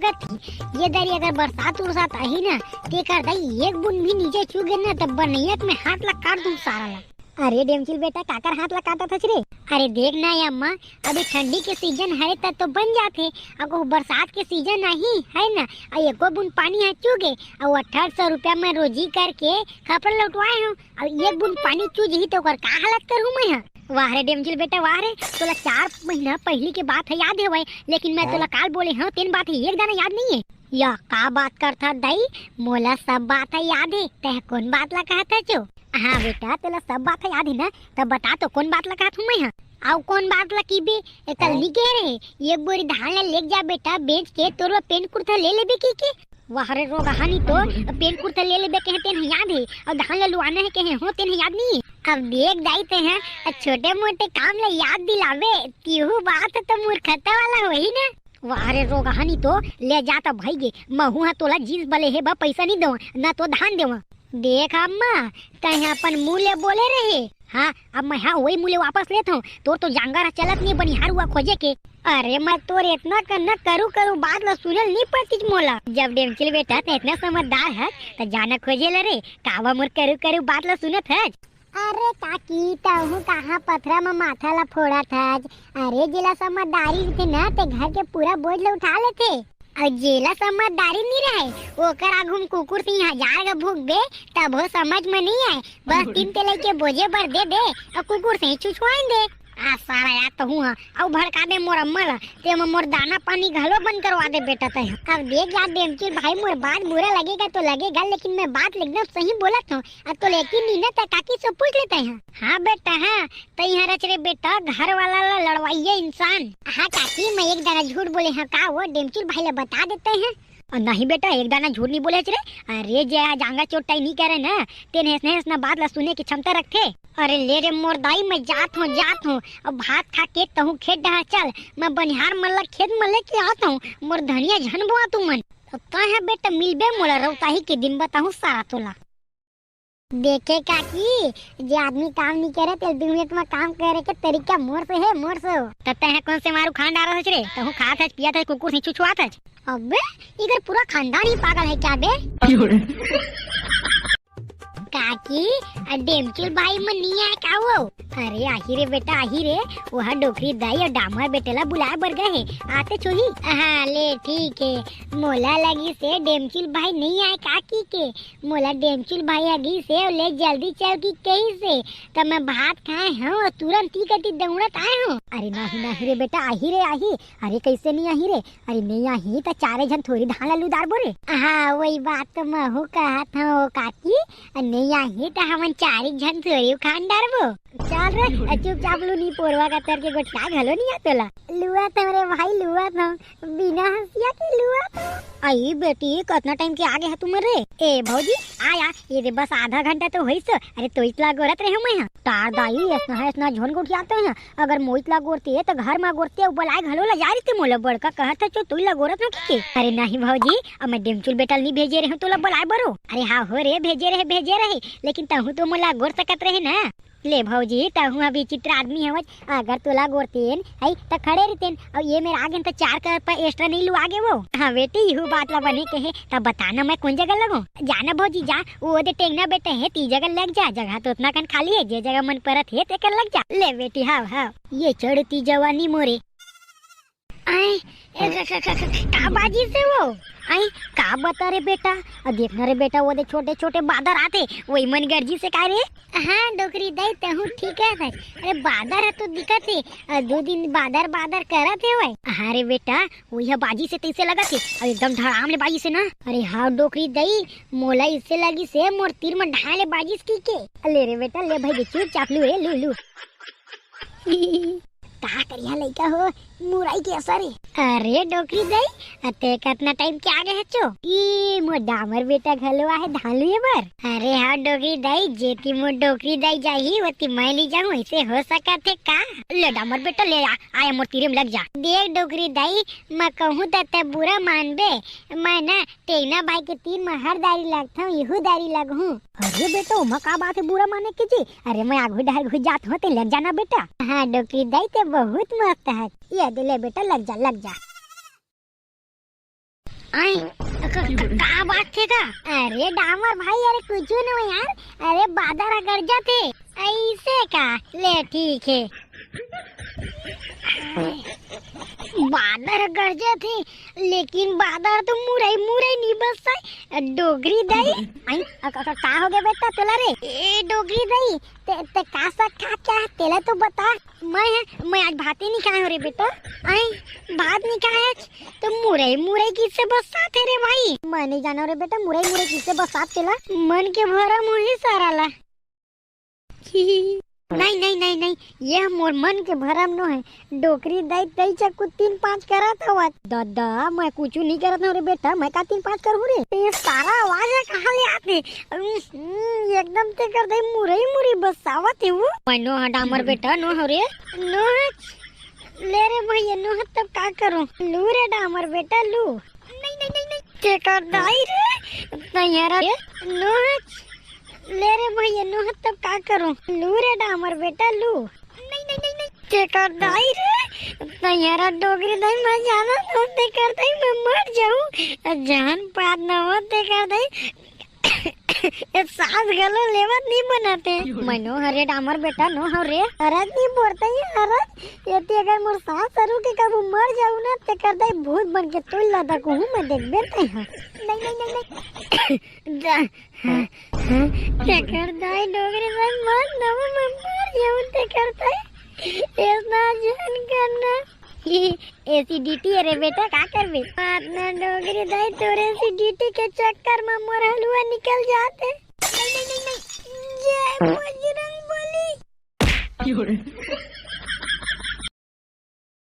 लौकत थी। ये दरी अगर बरसात उरसात आई ना ते कर दई एक बूंद भी नीचे चुगे ना तब बनैयत में हाथ ला काट दूं सारा ला। अरे डेमचिल बेटा काकर हाथ ला काटा था रे? अरे देख ना अम्मा अभी ठंडी के सीजन है तब तो बन जाते, अगर बरसात के सीजन नहीं है ना एको बूंद पानी है चुगे और 1800 रुपया में रोजी करके कपड़ा लौटवाए हूँ और एक बूंद पानी चूज ही तो कर का हालत करूँ मैं। वाह रे डेमचिल बेटा वाह रे, तोला 4 महीना पहले की बात है याद है भाई, लेकिन मैं तोला काल बोले हाँ तीन बात है एक दाना याद नहीं है। या का बात करता दई, मोला सब बात है याद है, तह कौन बात ला कहता जो? हाँ बेटा तोला सब बात है याद है ना, तब बता तो कौन बात ला कहत हूँ मैं? आओ कौन बात ला की बे कल नहीं कह रहे एक बोरी धान ला ले जा बेटा बेच के तोर पेन कुर्ता ले लेबे की वाह रे रोग हानि तो पेन कुर्ता ले लेबे कहते हैं याद है और धान ला लुआना है कहे होते हैं याद नहीं। अब देख जाते हैं छोटे मोटे काम ला याद दिलावे तीहू बात तो मूर्खता वाला वही ना। वाह रे रोग हानि तो ले जाता भाई गे महू तोला जींस बले है बा पैसा नहीं दो ना तो धान देवा। देख अम्मा कहीं अपन मूल्य बोले रहे, हाँ अब मैं हाँ वही मूल्य वापस लेता हूँ, तो जांगारा चलत नहीं बनिहार हुआ खोजे के। अरे मैं तोर इतना करना करू बात ला सुनल नहीं पड़ती मोला, जब डेमचिल बेटा ते इतना समझदार है तो जाना खोजे ले रे कावा मोर करू बात ला सुनत है। अरे काकी तहु कहाँ पथरा में माथा ला फोड़ा था, अरे जिला समझदारी थे ना ते घर के पूरा बोझ ला उठा लेते और जेला समझदारी नहीं रहे ओकर आगुम कुकुर से 1000 का भूख दे तब वो समझ में नहीं आए, बस 3 तेले के बोझे भर दे और कुकुर से चुचवाएं दे। आ सारा याद तो हुआ अब भड़का दे मोर अम्मा ला ते मोर दाना पानी घलो बंद करवा दे बेटा तय। अब देख यार डेमचिल भाई मोर बात बुरा लगेगा तो लगेगा, लेकिन मैं बात एकदम सही बोलत हूँ अब तो लेकिन नहीं ना तो काकी से पूछ लेते हैं। हाँ बेटा हाँ तई यहाँ रच रे बेटा घर वाला ला लड़वाइए इंसान। हाँ काकी मैं एक दाना झूठ बोले हाँ का वो डेमचिल भाई ला बता देते हैं। नहीं बेटा एक दाना झूठ नहीं बोले रे, अरे जय जांगा चोटाई नहीं कह रहे ना तेन ना बात ला सुने की क्षमता रखते। अरे ले रे मोर दाई मैं जात हूँ अब भात खा के तहु खेत डहा चल मैं बनिहार मल्ला खेत में लेके आता हूँ मोर धनिया झन बोआ तू मन है बेटा मिलबे मोला रौताही के दिन बताऊँ सारा तोला। देखे काकी जे आदमी काम नहीं करे ते 2 मिनट में काम करे के तरीका मोर से है मोर से तते है कौन से मारू खान डारा रे तहु खात है पिया था कुकुर से चुचवात है। अबे इधर पूरा खानदान ही पागल है क्या बे? काकी डेमचिल भाई में नहीं आए का वो? अरे आही रे बेटा आही रे वह डोकरी दाई और डामर बेटेला बुलाए बर गए आते छोही। हाँ ले ठीक है मोला लगी से डेमचिल भाई नहीं आए काकी के, मोला डेमचिल भाई आगी से ले जल्दी चल की कहीं से तब मैं भात खाए हूँ और तुरंत ही कटी दौड़त आए हूँ। अरे नहीं रे बेटा आही रे आही, अरे कैसे नहीं आही रे? अरे नहीं आही तो 4 जन थोड़ी धान ला लुदार बोरे। हाँ वही बात तो महू कहा था काकी नहीं आही तो हम 4 जन थोड़ी खान डारबो। चल रे चुपचाप लूनी पोरवा का तर के गोटा घलो नहीं आतोला लुआ था रे भाई लुआ था बिना हंसिया की लुआ था। आई बेटी कितना टाइम के आगे है तुम रे? ए भौजी आया ये दे बस आधा घंटा तो होइस। अरे तो इतला गोरत रहे मैं तार दाई ऐसा झोन गोट जाते हैं अगर मोइतला गोरती है तो घर में गोरती बुलाए घलो ला जा रही थी मोला बड़का कहता जो तू ला गोरत ना की। अरे नहीं भौजी अब मैं डेमचुल बेटा नहीं भेजे रहे तो ला बुलाए बरो। अरे हाँ हो रे भेजे रहे लेकिन तहु तो मोला गोर सकत रहे ना। ले भौजी तहु अभी चित्र आदमी है अगर तोला गोरतेन है तो खड़े रहतेन और ये मेरे आगे तो 4 का रुपया एक्स्ट्रा नहीं लू आगे वो। हाँ बेटी यू बात ला बने कहे तब बताना मैं कौन जगह लगूं। जाना भौजी जा वो दे टेंगना बेटे है ती जगह लग जा, जगह तो उतना कन खाली है जे जगह मन परत है ते कर लग जा। ले बेटी हाँ ये चढ़ती जवानी मोरे आई का बाजी से वो आई का बता रे बेटा देखना रे बेटा वो दे छोटे छोटे बादर आते वही मन गर्जी से कह रे। हाँ डोकरी दई तहु ठीक है भाई, अरे बादर है तो दिक्कत है 2 दिन बादर करत है भाई। हाँ रे बेटा वही बाजी से तैसे लगा थे और एकदम धड़ाम ले बाजी से ना। अरे हाँ डोकरी दई मोला इससे लगी से मोर तीर में ढाले बाजी की के। ले रे बेटा ले भाई चुपचाप लू रे लू का करिया लइका हो मुराई के असर है। अरे डोकरी दई अते कितना टाइम के आगे हचो ई मो डामर बेटा घलो आहे धालू ये बर। अरे हाँ डोकरी दई जेती मो डोकरी दई जाही वती मैं ली जाऊं ऐसे हो सकत है का? ले डामर बेटा ले आया मोर तीरे में लग जा। देख डोकरी दई मैं कहूँ तो बुरा मानबे मैं ना टेना भाई के तीर में हर दारी लगता हूँ यहू दारी लगहूँ। अरे बेटा उमा का बात है बुरा माने की जी? अरे मैं आगू ढाल घुस जात होते लग जाना बेटा। हाँ डोकरी दई ते बहुत मस्त है ये दिले बेटा लग जा। आई का बात थे का? अरे डामर भाई, अरे कुछ नहीं यार, अरे बादर गरजा थे ऐसे का। ले ठीक है, बादर गरजा थे, लेकिन बादर तो मुरई मुरई नहीं बस डोगरी दई। आई का हो गया बेटा तोला रे? ए डोगरी दई ते का सा क्या तेला तो बता। मैं आज भात ही नहीं खाया हो रे बेटा। आई भात नहीं खाया तो मुरई मुरई किससे बसात है रे भाई? मैं नहीं जाना रे बेटा, मुरई मुरई किससे बसात तेला? मन के भरा मुही सारा ला। नहीं नहीं नहीं नहीं, ये मोर मन के भरम नो है। डोकरी दई दई चक्कू 3-5 करत हवा दादा, मैं कुछ नहीं करत हूँ रे बेटा। मैं का 3-5 करूँ रे? ये सारा आवाज है कहाँ ले आते? एकदम ते कर दई मुरई मुरई बसावत है वो। मैं नो डामर बेटा नो हो रे, नो ले रे भैया नो तब का करूँ? लू रे डामर बेटा लू। नहीं नहीं नहीं नहीं ते कर दाई रे तैयारा नो ले रे भैया नो तब का करूं? लू रे डामर बेटा लू। नहीं नहीं नहीं नहीं ते कर दाई रे तैयारा डोगरी दई मैं जाना तो ते कर दई मैं मर जाऊं। जान पात न हो ते कर दई ये सास गलो लेवत नहीं बनाते। मैं नो हरे डामर बेटा नो हरे हरत नहीं बोलता ये हरत ये ते अगर मोर सास सरू के कब मर जाऊं ना ते कर दई भूत बन के तोड़ लादा को हूं मैं देख बेटा। नहीं नहीं नहीं नहीं ते कर दई डोगरी दई मत न मैं मर जाऊं ते कर दई ऐसा जान करना। एसिडिटी है रे बेटा का करबे? अपना डोगरी दई तोरे एसिडिटी के चक्कर में मोर हलवा निकल जाते। नहीं नहीं नहीं नहीं जय बजरंग बली।